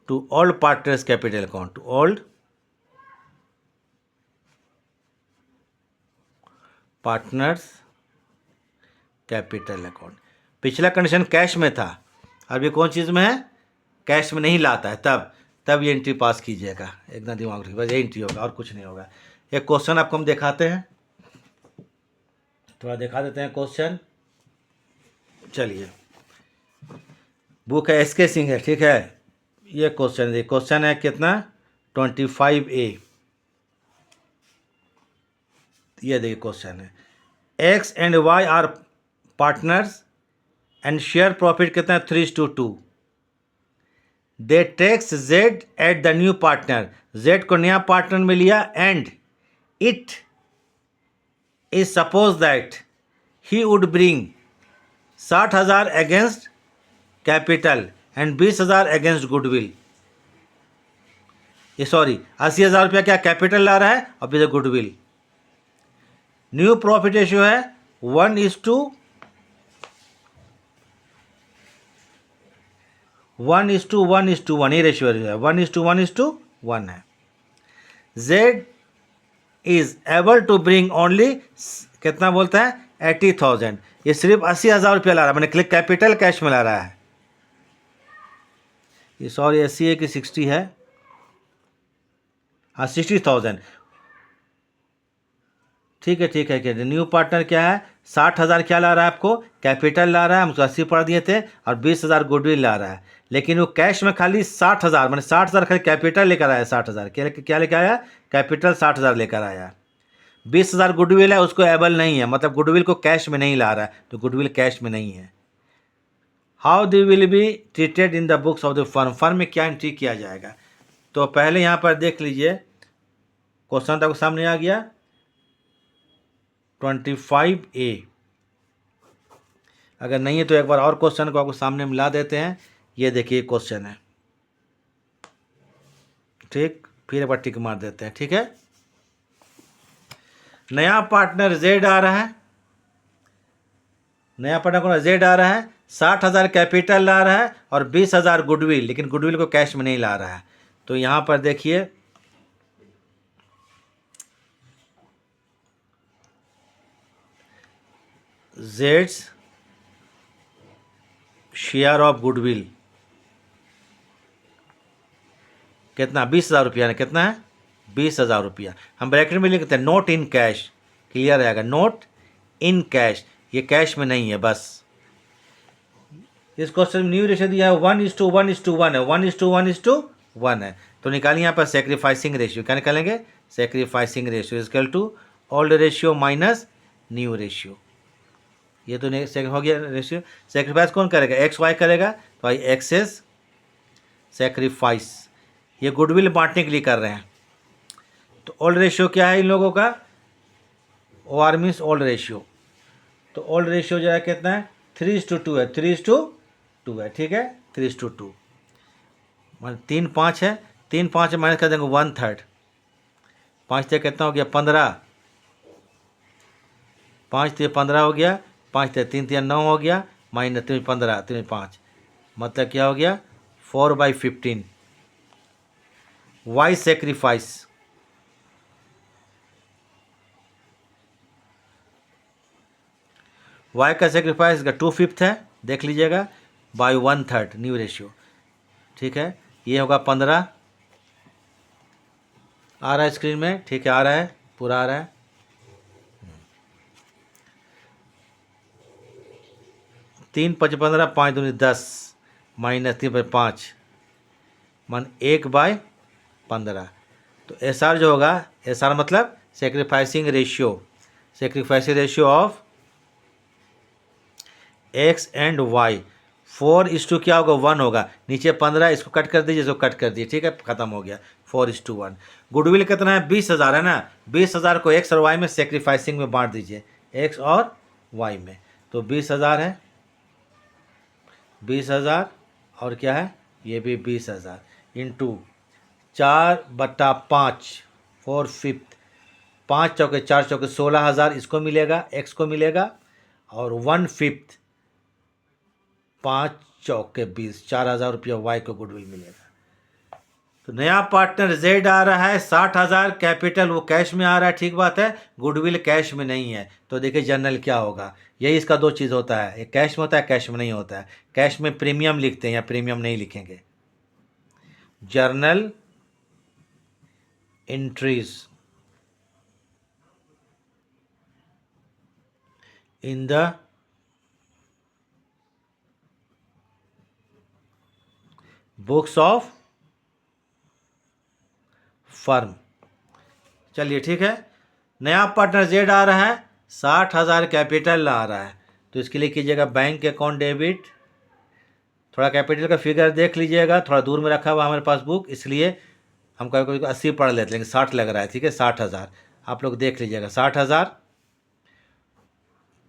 to all partners capital account, to all partners capital account. पिछला कंडीशन कैश में था, अब ये कौन चीज़ में है, कैश में नहीं लाता है, तब ये एंट्री पास कीजिएगा, एकदम दिमाग रखिए, बस ये एंट्री होगा और कुछ नहीं होगा। एक क्वेश्चन आपको हम दिखाते हैं, थोड़ा दिखा देते हैं क्वेश्चन, चलिए, बुक है SK सिंह है, ठीक है। ये क्वेश्चन है कितना, 25A। ये देखिए क्वेश्चन है, X and Y are partners and share profit कितना है, 3:2। They takes Z at the new partner, Z को नया पार्टनर में लिया, and it is suppose that he would bring 60,000 against capital and 20,000 against goodwill. ये sorry 80,000 रुपया क्या capital ला रहा है और 20 गुडविल। न्यू प्रॉफिट रेशियो है 1:1:1, ये रेशियो है 1:1:1 है। Z is able to bring only, कितना बोलता है, 80,000, ये सिर्फ 80,000 रुपया ला रहा है, मैंने क्लिक कैपिटल कैश में ला रहा है, ये सॉरी 80 है कि 60 है, हाँ 60,000, ठीक है क्या न्यू पार्टनर क्या है, 60,000 क्या ला रहा है, आपको कैपिटल ला रहा है, हम उसको 80 पढ़ दिए थे, और 20,000 गुडविल ला रहा है, लेकिन वो कैश में खाली 60,000, मैंने 60,000 खाली कैपिटल लेकर आया, 60,000 क्या लेकर आया, कैपिटल 60,000 लेकर आया, 20,000 गुडविल है, उसको एबल नहीं है, मतलब गुडविल को कैश में नहीं ला रहा है, तो गुडविल कैश में नहीं है। How they will be treated in the books of the firm, firm में क्या एंट्री किया जाएगा। तो पहले यहाँ पर देख लीजिए, क्वेश्चन तो आपको सामने आ गया 25A, अगर नहीं है तो एक बार और क्वेश्चन को आपको सामने मिला देते हैं। ये देखिए क्वेश्चन है, ठीक, फिर एक बार टिक मार देते हैं, ठीक है। नया पार्टनर Z आ रहा है, नया पार्टनर कौन Z आ रहा है, 60,000 कैपिटल ला रहा है और 20,000 गुडविल, लेकिन गुडविल को कैश में नहीं ला रहा है। तो यहां पर देखिए Z's शेयर ऑफ गुडविल कितना, 20,000 रुपया है, कितना है, 20,000 रुपया। हम ब्रैकेट में लिखते हैं नोट इन कैश, क्लियर रहेगा, नोट इन कैश, ये कैश में नहीं है बस। इस क्वेश्चन में न्यू रेशियो दिया है 1:1:1 है, 1:1:1 है, तो निकालिए यहाँ पर सेक्रीफाइसिंग रेशियो, क्या निकालेंगे, sacrificing ratio equal to old ratio minus new ratio. ये तो नहीं हो गया रेशियो, सेक्रीफाइस कौन करेगा, XY करेगा, तो भाई एक्सेस सेक्रीफाइस, ये गुडविल बांटने के लिए कर रहे हैं। तो ओल्ड रेशियो क्या है इन लोगों का, OR मीन्स ओल्ड रेशियो, तो ओल्ड रेशियो जो है कितना है, 3:2 है, 3:2 है, ठीक है, 3:2, 3 5 है, 3 5 माइनस कर देंगे 1/3, 5 से कितना हो गया 15, 5 से 15 हो गया, 5 से 3 9 हो गया, माइनस 3 15 3 5, मतलब क्या हो गया 4/15। वाई सेक्रीफाइस, वाई का सेक्रीफाइस का 2/5 है, देख लीजिएगा, बाई 1/3 न्यू रेशियो। ठीक है, ये होगा 15, आ रहा है स्क्रीन में, ठीक है, आ रहा है, पूरा आ रहा है। 3 5 15, 5 दूनी 10, माइनस 3/5, मान 1/15। तो एस आर जो होगा, एस आर मतलब sacrificing ratio, sacrificing ratio of X and Y, 4:2 क्या होगा 1 होगा, नीचे 15, इसको कट कर दीजिए, इसको कट कर दीजिए, ठीक है, खत्म हो गया, 4:1। गुडविल कितना है 20,000 है ना, 20,000 को एक्स और वाई में सेक्रीफाइसिंग में बांट दीजिए, एक्स और वाई में, तो 20,000 है, 20,000 और क्या है ये भी 20,000 इंटू 4/5, 4/5, 5 चौके 4 चौके 16,000 इसको मिलेगा, एक्स को मिलेगा, और 1/5, 5 चौके 20, 4,000 रुपया वाई को गुडविल मिलेगा। तो नया पार्टनर जेड आ रहा है 60,000, कैपिटल वो कैश में आ रहा है, ठीक बात है, गुडविल कैश में नहीं है, तो देखिए जर्नल क्या होगा, यही इसका दो चीज़ होता है, एक कैश में होता है, कैश में नहीं होता है, कैश में प्रीमियम लिखते हैं या प्रीमियम नहीं लिखेंगे। Journal entries in the books of firm. चलिए ठीक है, नया पार्टनर जेड आ रहा है, 60,000 कैपिटल आ रहा है, तो इसके लिए कीजिएगा बैंक अकाउंट डेबिट, थोड़ा कैपिटल का फिगर देख लीजिएगा, थोड़ा दूर में रखा हुआ हमारे पास बुक, इसलिए हम कभी 80 पढ़ लेते हैं, लेकिन 60 लग रहा है, ठीक है, 60,000 आप लोग देख लीजिएगा, 60,000।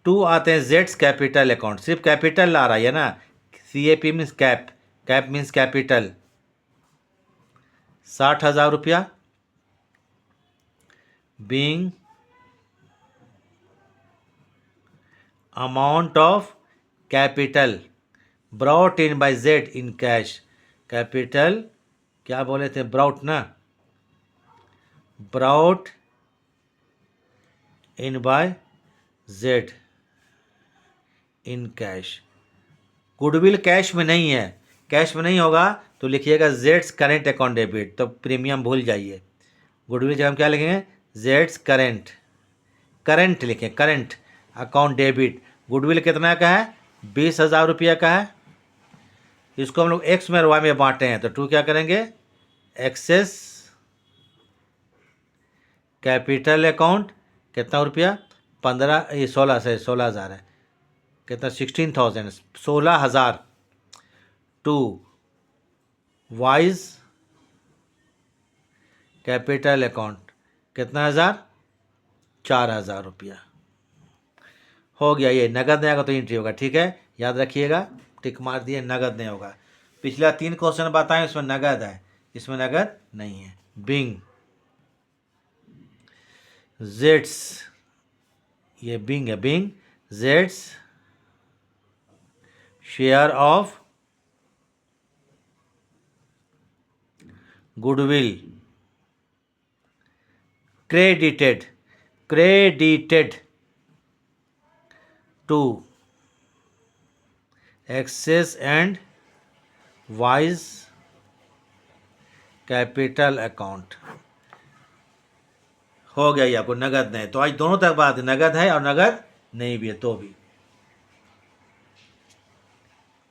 2 आते हैं जेड्स कैपिटल अकाउंट, सिर्फ कैपिटल आ रहा है ना, CAP means cap, cap means capital, 60,000 रुपया, being amount of capital brought in bye Z in cash, capital क्या बोले थे ब्राउट ना, brought in by Z in cash. Goodwill cash में नहीं है, कैश में नहीं होगा तो लिखिएगा जेड्स करेंट अकाउंट डेबिट, तो प्रीमियम भूल जाइए, गुडविल जब हम क्या लिखेंगे जेड्स करेंट, करेंट लिखें, करेंट अकाउंट डेबिट। गुडविल कितना का है 20,000 रुपया का है, इसको हम लोग एक्स में और वाई में बांटे हैं, तो 2 क्या करेंगे एक्सेस कैपिटल अकाउंट, कितना रुपया 15, ये 16 से 16,000 है, कितना 16,000, 16,000 टू वाइज कैपिटल अकाउंट, कितना हज़ार 4,000 रुपया हो गया, ये नगद नहीं आएगा तो एंट्री होगा, ठीक है, याद रखिएगा, टिक मार दिए, नगद नहीं होगा। पिछला 3 क्वेश्चन बताएं उसमें नगद है, इसमें नगद नहीं है। बिंग जेड्स, ये बिंग है, बिंग जेड्स share of goodwill credited, credited to Axis and Wise capital account. हो गया ये आपको नगद नहीं, तो आज दोनों तक बात है, नगद है और नगद नहीं भी है तो भी।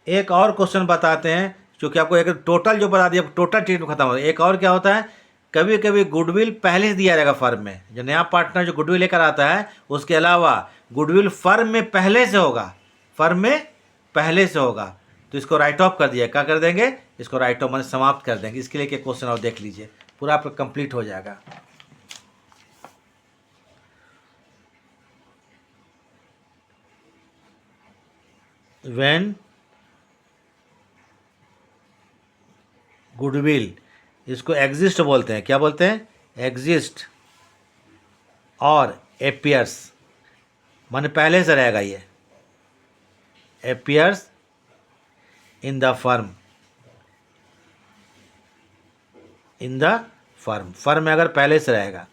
एक और क्वेश्चन बताते हैं, क्योंकि आपको एक टोटल जो बता दिया टोटल ट्रीटमेंट खत्म हो गया। एक और क्या होता है, कभी कभी गुडविल पहले से दिया जाएगा फर्म में, जो नया पार्टनर जो गुडविल लेकर आता है उसके अलावा गुडविल फर्म में पहले से होगा, फर्म में पहले से होगा, तो इसको राइट ऑफ कर दिया, क्या कर देंगे इसको राइट ऑफ मैंने समाप्त कर देंगे। इसके लिए एक क्वेश्चन और देख लीजिए, पूरा आपका कंप्लीट हो जाएगा। When goodwill इसको एग्जिस्ट बोलते हैं। क्या बोलते हैं? एग्जिस्ट और एपियर्स माने पहले से रहेगा। ये appears in the firm, in the firm, firm में अगर पहले से रहेगा।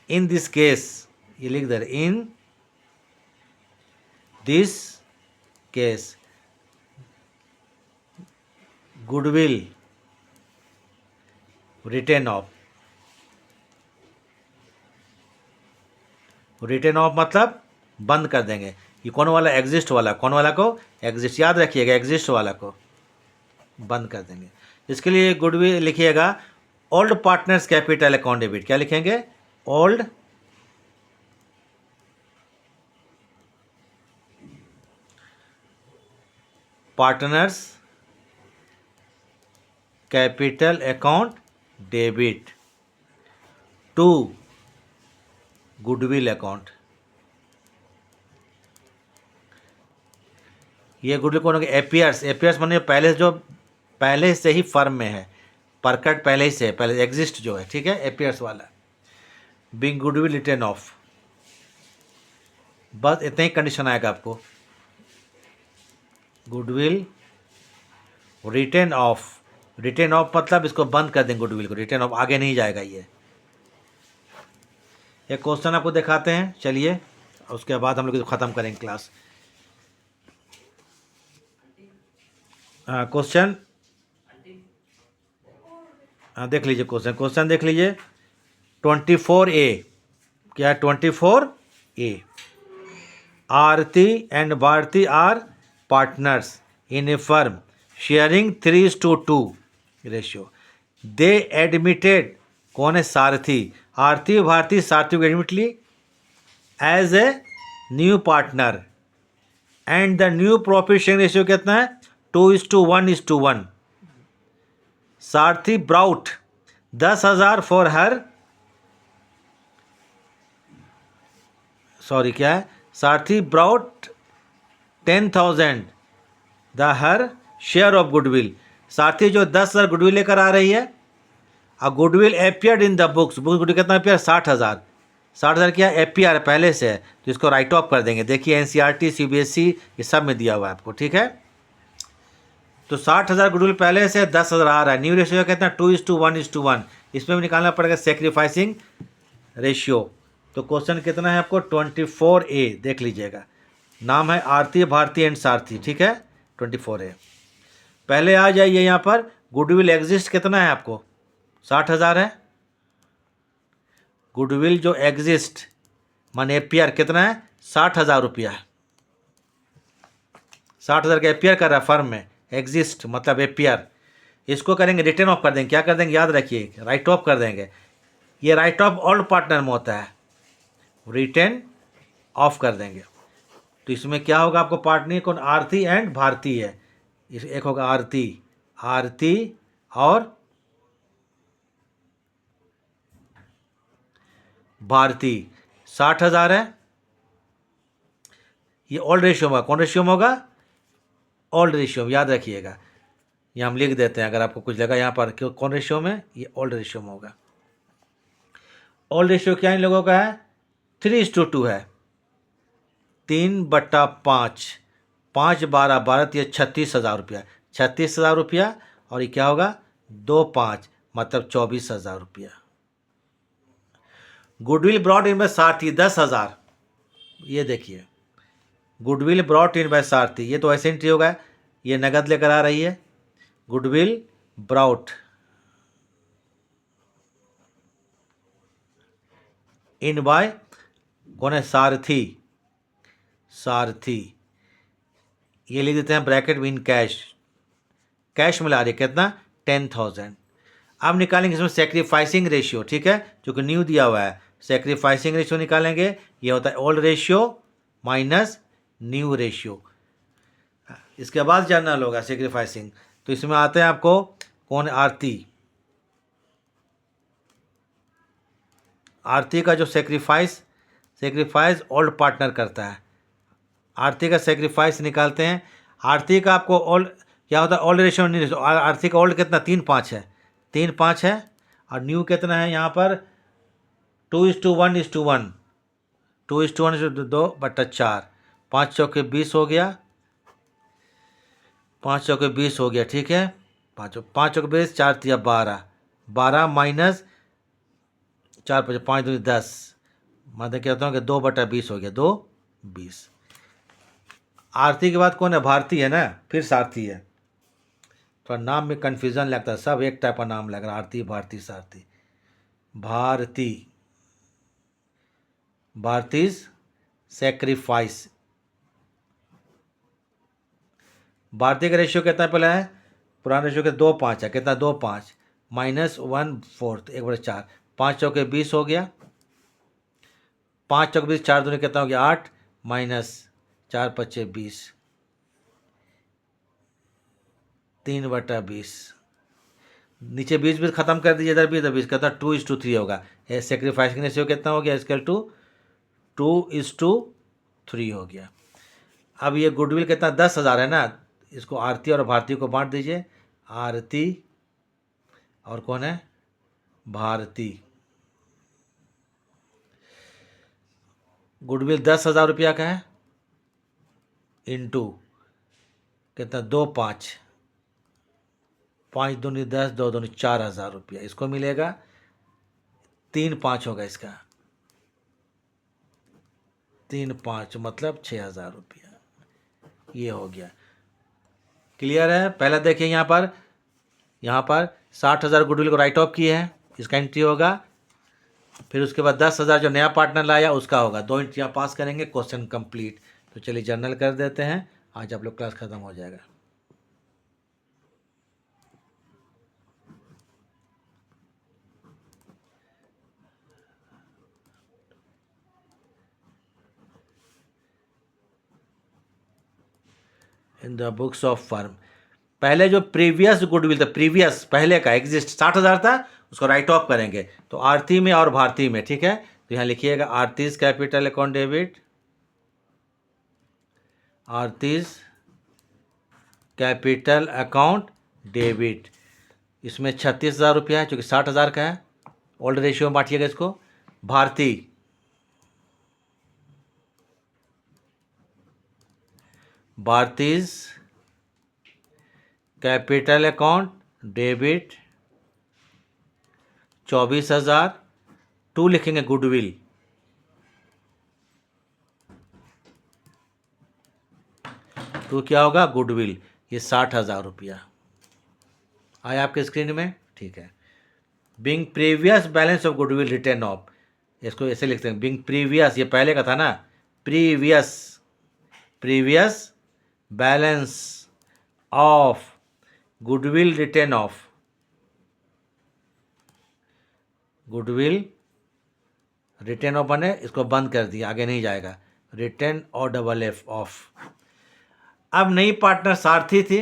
इन दिस केस, ये लिख दे, in this case goodwill written off, written off मतलब बंद कर देंगे। ये कौन वाला? एग्जिस्ट वाला। कौन वाला को? एग्जिस्ट। याद रखिएगा, एग्जिस्ट वाला को बंद कर देंगे। इसके लिए गुडविल लिखिएगा old partners capital account debit. क्या लिखेंगे? Old partners capital account debit to goodwill account. ये गुडविल कौन हो गया? एपियर्स। एपियर्स माने पहले, जो पहले से ही फर्म में है, परकट पहले ही से है, पहले एग्जिस्ट जो है, ठीक है, एपियर्स वाला। बिंग गुडविल रिटर्न ऑफ, बस इतना ही कंडीशन आएगा आपको। Goodwill written of, return of मतलब इसको बंद कर देंगे गुडविल को, रिटर्न ऑफ आगे नहीं जाएगा। ये एक क्वेश्चन आपको दिखाते हैं, चलिए, उसके बाद हम लोग ख़त्म करेंगे क्लास। क्वेश्चन देख लीजिए, क्वेश्चन देख लीजिए। 24A क्या है? 24A, Aarti and Bharti are partners in a firm sharing 3:2 ratio. They admitted, कौन है? सारथी। आरती भारती सारथी को admitted as a new partner and the new profit sharing ratio कितना है? 2:1:1। सारथी ब्राउट 10,000 फॉर हर, सॉरी क्या है? सारथी brought 10,000 the her share of goodwill. सारथी जो 10,000 goodwill लेकर आ रही है, और goodwill appeared in the books. Books goodwill कितना एपियर? 60,000। 60,000 क्या? एपियर पहले से है, तो इसको राइट ऑफ कर देंगे। देखिए एनसीईआरटी, सीबीएसई ये सब में दिया हुआ है आपको, ठीक है। तो 60,000 गुडविल पहले से, 10,000 आ रहा है। न्यू रेशियो कितना? 2:1:1। इसमें भी निकालना पड़ेगा सेक्रीफाइसिंग रेशियो। तो क्वेश्चन कितना है आपको? 24A देख लीजिएगा। नाम है आरती भारती एंड सारथी, ठीक है। 24A पहले आ जाइए यहाँ पर। गुडविल एग्जिस्ट कितना है आपको? 60,000 है। गुडविल जो एग्जिस्ट मान एपियर कितना है? 60,000 रुपया है। 60,000 का एपियर कर रहा है फर्म में, एग्जिस्ट मतलब एपियर। इसको करेंगे रिटर्न ऑफ कर देंगे। क्या कर देंगे? याद रखिए, राइट ऑफ कर देंगे। ये राइट ऑफ ओल्ड पार्टनर में होता है, रिटर्न ऑफ कर देंगे। तो इसमें क्या होगा आपको? पार्टनर कौन? आरती एंड भारती है। इस एक होगा आरती, आरती और भारती। 60,000 है। ये ओल्ड रेशियो में होगा। कौन रेशियो में होगा? ओल्ड रेशियो में, याद रखिएगा। ये हम लिख देते हैं अगर आपको कुछ लगा यहाँ पर। क्यों? कौन रेशियो में? ये ओल्ड रेशियो में होगा। ओल्ड रेशियो क्या इन लोगों का है? 3:2 है। 3/5, 5/12 ये 36,000 रुपया। 36,000 रुपया, और ये क्या होगा? 2/5 मतलब 24,000 रुपया। गुडविल ब्रॉट इन बाय सारथी 10,000। ये देखिए, गुडविल ब्रॉट इन बाय सारथी, ये तो ऐसे एंट्री होगा। ये नगद लेकर आ रही है। गुडविल ब्राउट इन बाय कौन है? सारथी, सारथी। ये लिख देते हैं ब्रैकेट में इन कैश। कैश मिला रही है कितना? 10,000। अब निकालेंगे इसमें सेक्रीफाइसिंग रेशियो, ठीक है, जो कि न्यू दिया हुआ है। सेक्रीफाइसिंग रेशियो निकालेंगे। ये होता है old ratio minus new ratio. इसके बाद जर्नल होगा सेक्रीफाइसिंग। तो इसमें आते हैं आपको कौन? आरती। आरती का जो सेक्रीफाइस ओल्ड पार्टनर करता है। आरती का सेक्रीफाइस निकालते हैं। आरती का आपको ओल्ड क्या होता है ओल्ड रेशियो न्यू रेशियो। आरती का ओल्ड कितना 3:5 है, 3:5 है, और न्यू कितना है यहाँ पर 2:1:1, 2:1:2/4, 5×4 = 20 हो गया, 5×4 = 20 हो गया, ठीक है। 5×4 = 20, 4×3 = 12, 12 माइनस 4×5 = 5×2 = 10, मतलब कहता हूँ कि 2/20 हो गया, 2:20। आरती के बाद कौन है, भारती है ना, फिर सारथी है। थोड़ा नाम में कन्फ्यूज़न लगता है, सब एक टाइप का नाम लग रहा है, आरती भारती सारथी। भारती, भारतीज सेक्रीफाइस। भारतीय का रेशियो कितना पहले है, पुराना रेशियो के 2:5 है, कितना 2:5 माइनस 1/4, 1/4, 5×4 = 20 हो गया, 5×4 = 20, 4×2 कितना हो गया 8, माइनस 4×5 = 20, 3/20। नीचे 20 खत्म कर दीजिए, इधर भी इधर 20, कहता 2:3 होगा। ये सेक्रीफाइस का रेशियो कितना हो गया, इसके 2:3 हो गया। अब ये गुडविल कितना 10,000 है ना, इसको आरती और भारती को बांट दीजिए, आरती और कौन है, भारती। गुडविल 10,000 रुपया का है, इंटू कितना 2:5, 5×2 = 10, 2×2 = 4,000 रुपया, इसको मिलेगा 3:5 होगा इसका, 3:5 मतलब 6,000 रुपया, ये हो गया। क्लियर है। पहले देखिए यहाँ पर 60,000 गुडविल को राइट ऑफ किए हैं, इसका एंट्री होगा। फिर उसके बाद 10,000 जो नया पार्टनर लाया उसका होगा, 2 एंट्रियाँ पास करेंगे, क्वेश्चन कंप्लीट। तो चलिए जर्नल कर देते हैं, आज आप लोग क्लास खत्म हो जाएगा। In the books of firm, पहले जो प्रीवियस गुडविल था, प्रीवियस पहले का एग्जिस्ट 60,000 था, उसको राइट ऑफ करेंगे। तो आरती में और भारती में, ठीक है। तो यहाँ लिखिएगा Aarti's capital account debit, Aarti's capital account debit, इसमें 36,000 रुपया है, चूँकि 60,000 का है, ओल्ड रेशियो में बांटिएगा इसको। भारती, भारतीज कैपिटल अकाउंट डेबिट 24,000, 2 लिखेंगे गुडविल, तो क्या होगा गुडविल, ये 60,000 रुपया आया आपके स्क्रीन में, ठीक है। Being previous balance of goodwill written off, इसको ऐसे लिखते हैं, बिंग प्रीवियस, ये पहले का था ना, previous, previous balance of goodwill written of, goodwill written of बने, इसको बंद कर दिया, आगे नहीं जाएगा, रिटर्न और FF ऑफ। अब नई पार्टनर सारथी थी,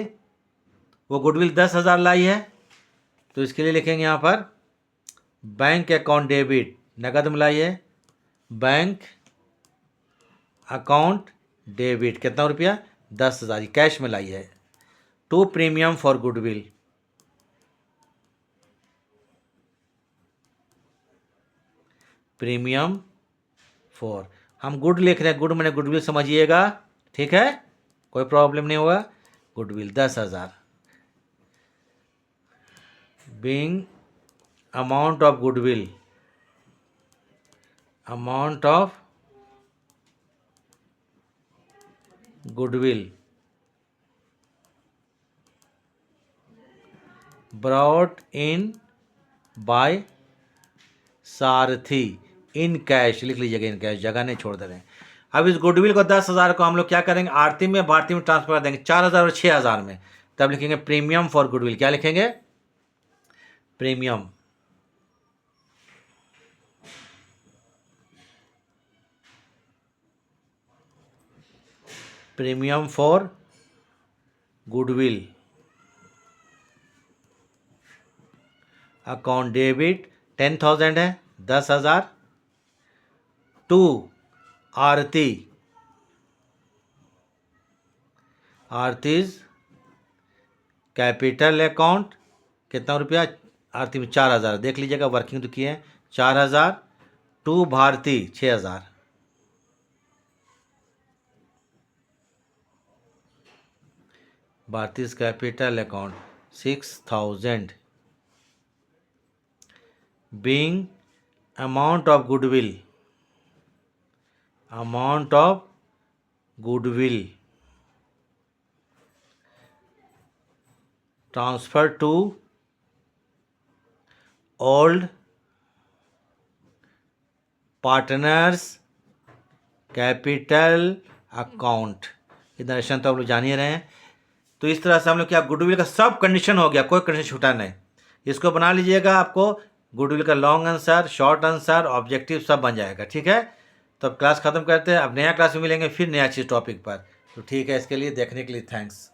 वो गुडविल 10,000 लाई है, तो इसके लिए लिखेंगे यहाँ पर बैंक अकाउंट डेबिट, नगद में लाई है, बैंक अकाउंट डेबिट कितना रुपया 10,000 कैश में लाई है, to premium for goodwill, premium for, हम गुड लिख रहे हैं, गुड मैंने गुडविल समझिएगा, ठीक है, कोई प्रॉब्लम नहीं होगा। Goodwill 10,000, being amount of goodwill, amount of goodwill brought in bye Sarathi in cash, लिख लीजिएगा इन कैश, जगह नहीं छोड़ दे रहे हैं। अब इस गुडविल को 10,000 को हम लोग क्या करेंगे, आरती में भारती में ट्रांसफर कर देंगे 4,000 और 6,000 में, तब लिखेंगे प्रीमियम फॉर गुडविल, क्या लिखेंगे, premium, premium for goodwill account debit 10,000 है, 10,000 to Aarti, Aarti's capital account कितना रुपया, आरती में 4,000, देख लीजिएगा वर्किंग तो किए हैं 4,000, to Bharti 6,000। Bharti's capital account 6,000, being amount of goodwill, amount of goodwill transfer to old partners capital account. इतना नरेशन तो आप लोग जान ही रहे हैं। तो इस तरह से हम लोग क्या गुडविल का सब कंडीशन हो गया, कोई कंडीशन छूटा नहीं। इसको बना लीजिएगा, आपको गुडविल का long answer, short answer, objective सब बन जाएगा। ठीक है, तो अब क्लास खत्म करते हैं, अब नया क्लास में मिलेंगे फिर नया चीज़ टॉपिक पर। तो ठीक है, इसके लिए देखने के लिए थैंक्स।